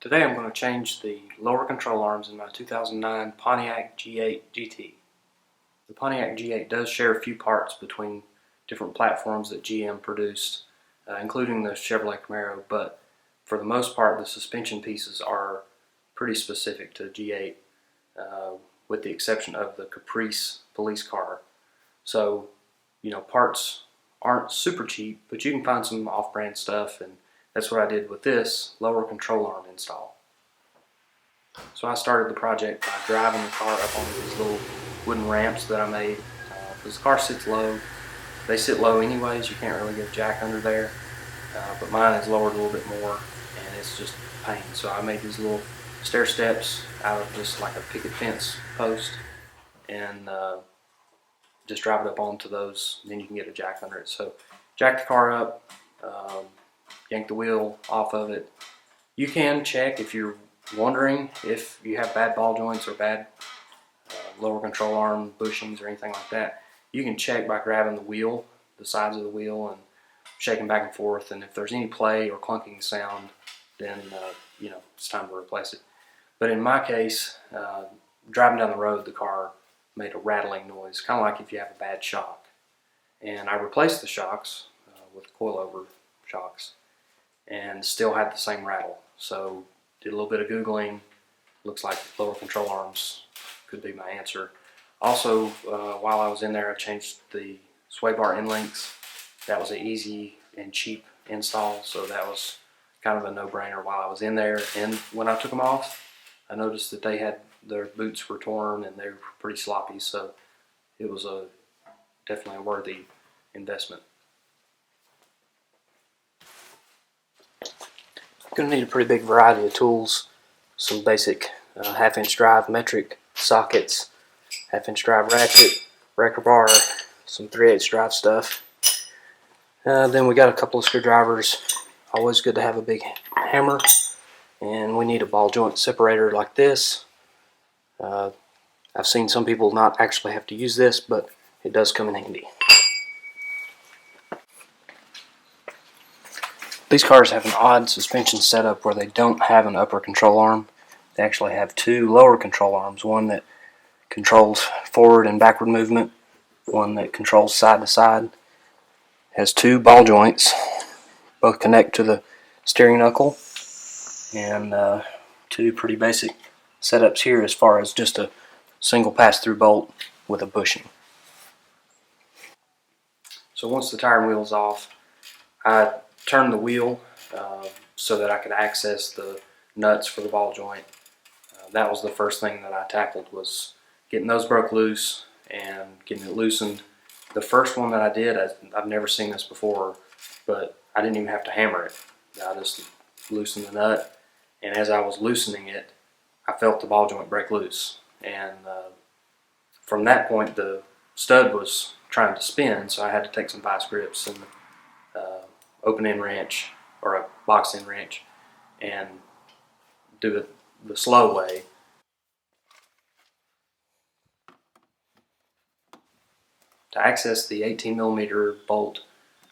Today I'm going to change the lower control arms in my 2009 Pontiac G8 GT. The Pontiac G8 does share a few parts between different platforms that GM produced, including the Chevrolet Camaro, but for the most part the suspension pieces are pretty specific to G8, with the exception of the Caprice police car. So, parts aren't super cheap, but you can find some off-brand stuff, and that's what I did with this lower control arm install. So I started the project by driving the car up on these little wooden ramps that I made, because the car sits low. They sit low anyways, you can't really get a jack under there, but mine is lowered a little bit more and it's just a pain. So I made these little stair steps out of just like a picket fence post, and just drive it up onto those, and then you can get a jack under it. So jack the car up, yank the wheel off of it. You can check if you're wondering if you have bad ball joints or bad lower control arm bushings or anything like that. You can check by grabbing the wheel, the sides of the wheel, and shaking back and forth, and if there's any play or clunking sound, then it's time to replace it. But in my case, driving down the road, the car made a rattling noise, kind of like if you have a bad shock. And I replaced the shocks with coilover shocks, and still had the same rattle. So did a little bit of Googling. Looks like lower control arms could be my answer. Also, while I was in there, I changed the sway bar end links. That was an easy and cheap install, so that was kind of a no-brainer while I was in there. And when I took them off, I noticed that their boots were torn and they were pretty sloppy, so it was definitely a worthy investment. Going to need a pretty big variety of tools, some basic half-inch drive metric sockets, half-inch drive ratchet, breaker bar, some 3/8 drive stuff. Then we got a couple of screwdrivers. Always good to have a big hammer, and we need a ball joint separator like this. I've seen some people not actually have to use this, but it does come in handy. These cars have an odd suspension setup where they don't have an upper control arm. They actually have two lower control arms, one that controls forward and backward movement, one that controls side to side. It has two ball joints, both connect to the steering knuckle, and two pretty basic setups here as far as just a single pass-through bolt with a bushing. So once the tire and wheel's off, I turned the wheel so that I could access the nuts for the ball joint. That was the first thing that I tackled, was getting those broke loose and getting it loosened. The first one that I did, I've never seen this before, but I didn't even have to hammer it. I just loosened the nut, and as I was loosening it, I felt the ball joint break loose. And from that point, the stud was trying to spin, so I had to take some vice grips and open end wrench, or a box end wrench, and do it the slow way. To access the 18mm bolt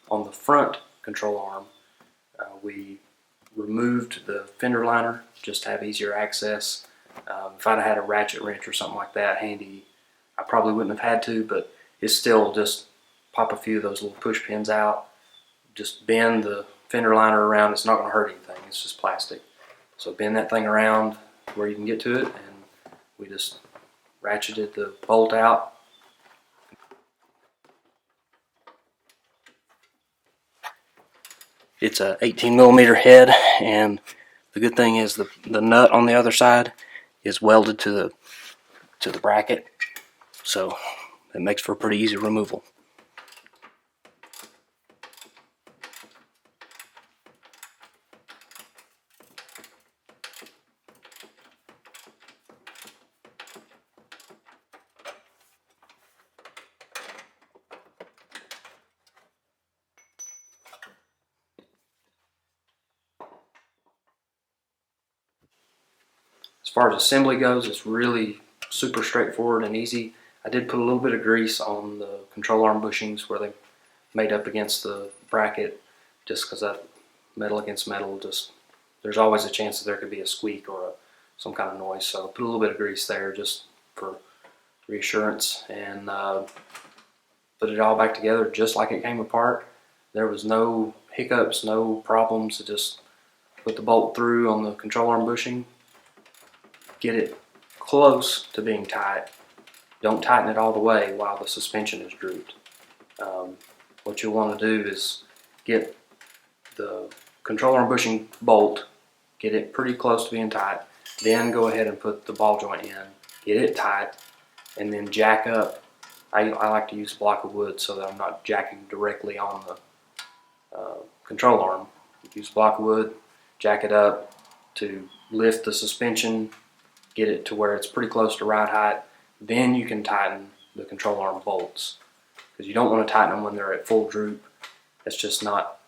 on the front control arm, we removed the fender liner just to have easier access. If I'd had a ratchet wrench or something like that handy, I probably wouldn't have had to, but it's still just pop a few of those little push pins out, just bend the fender liner around. It's not going to hurt anything, it's just plastic. So bend that thing around where you can get to it, and we just ratcheted the bolt out. It's a 18mm head, and the good thing is the nut on the other side is welded to the bracket, so it makes for a pretty easy removal. As far as assembly goes, it's really super straightforward and easy. I did put a little bit of grease on the control arm bushings where they made up against the bracket, just because that metal against metal just there's always a chance that there could be a squeak or some kind of noise. So put a little bit of grease there just for reassurance, and put it all back together just like it came apart. There was no hiccups, no problems. Just put the bolt through on the control arm bushing, get it close to being tight. Don't tighten it all the way while the suspension is drooped. What you'll want to do is get the control arm bushing bolt, get it pretty close to being tight, then go ahead and put the ball joint in, get it tight, and then jack up. I like to use a block of wood so that I'm not jacking directly on the control arm. Use a block of wood, jack it up to lift the suspension, get it to where it's pretty close to ride height. Then you can tighten the control arm bolts, because you don't want to tighten them when they're at full droop. That's just not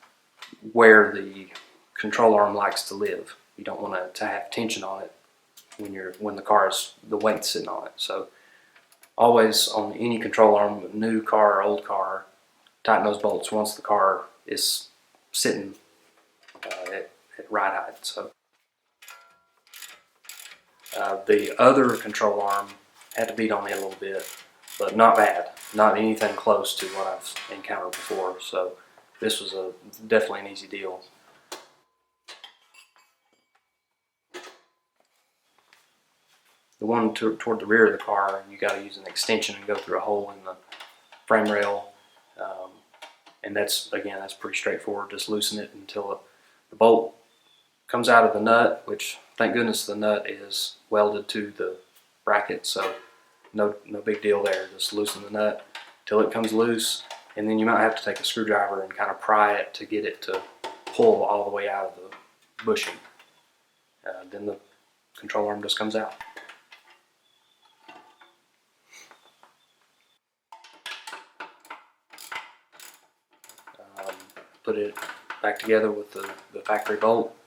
where the control arm likes to live. You don't want to have tension on it when the weight's sitting on it. So always on any control arm, new car or old car, tighten those bolts once the car is sitting at ride height. So the other control arm had to beat on it a little bit, but not bad. Not anything close to what I've encountered before. So this was definitely an easy deal. The one toward the rear of the car, you got to use an extension and go through a hole in the frame rail, and that's pretty straightforward. Just loosen it until the bolt comes out of the nut, which thank goodness the nut is welded to the bracket, so no big deal there. Just loosen the nut till it comes loose, and then you might have to take a screwdriver and kind of pry it to get it to pull all the way out of the bushing. Then the control arm just comes out. Put it back together with the factory bolt,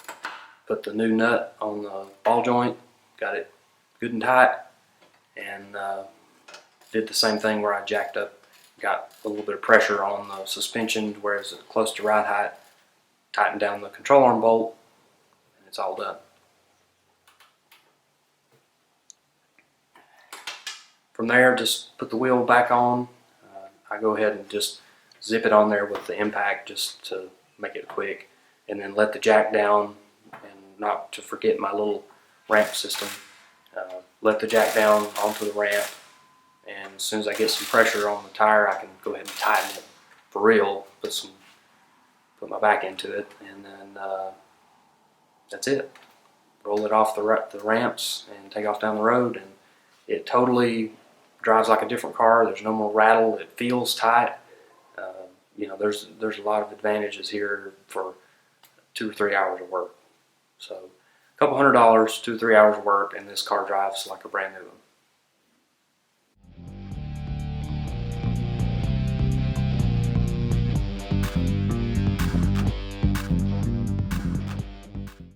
put the new nut on the ball joint, got it good and tight, and did the same thing where I jacked up, got a little bit of pressure on the suspension where it's close to ride height, tightened down the control arm bolt, and it's all done. From there, just put the wheel back on. I go ahead and just zip it on there with the impact just to make it quick, and then let the jack down, and not to forget my little ramp system. Let the jack down onto the ramp, and as soon as I get some pressure on the tire, I can go ahead and tighten it for real, put my back into it, and then that's it. Roll it off the ramps and take off down the road, and it totally drives like a different car. There's no more rattle. It feels tight. There's a lot of advantages here for 2 or 3 hours of work. So a couple $100, 2 or 3 hours of work, and this car drives like a brand new one.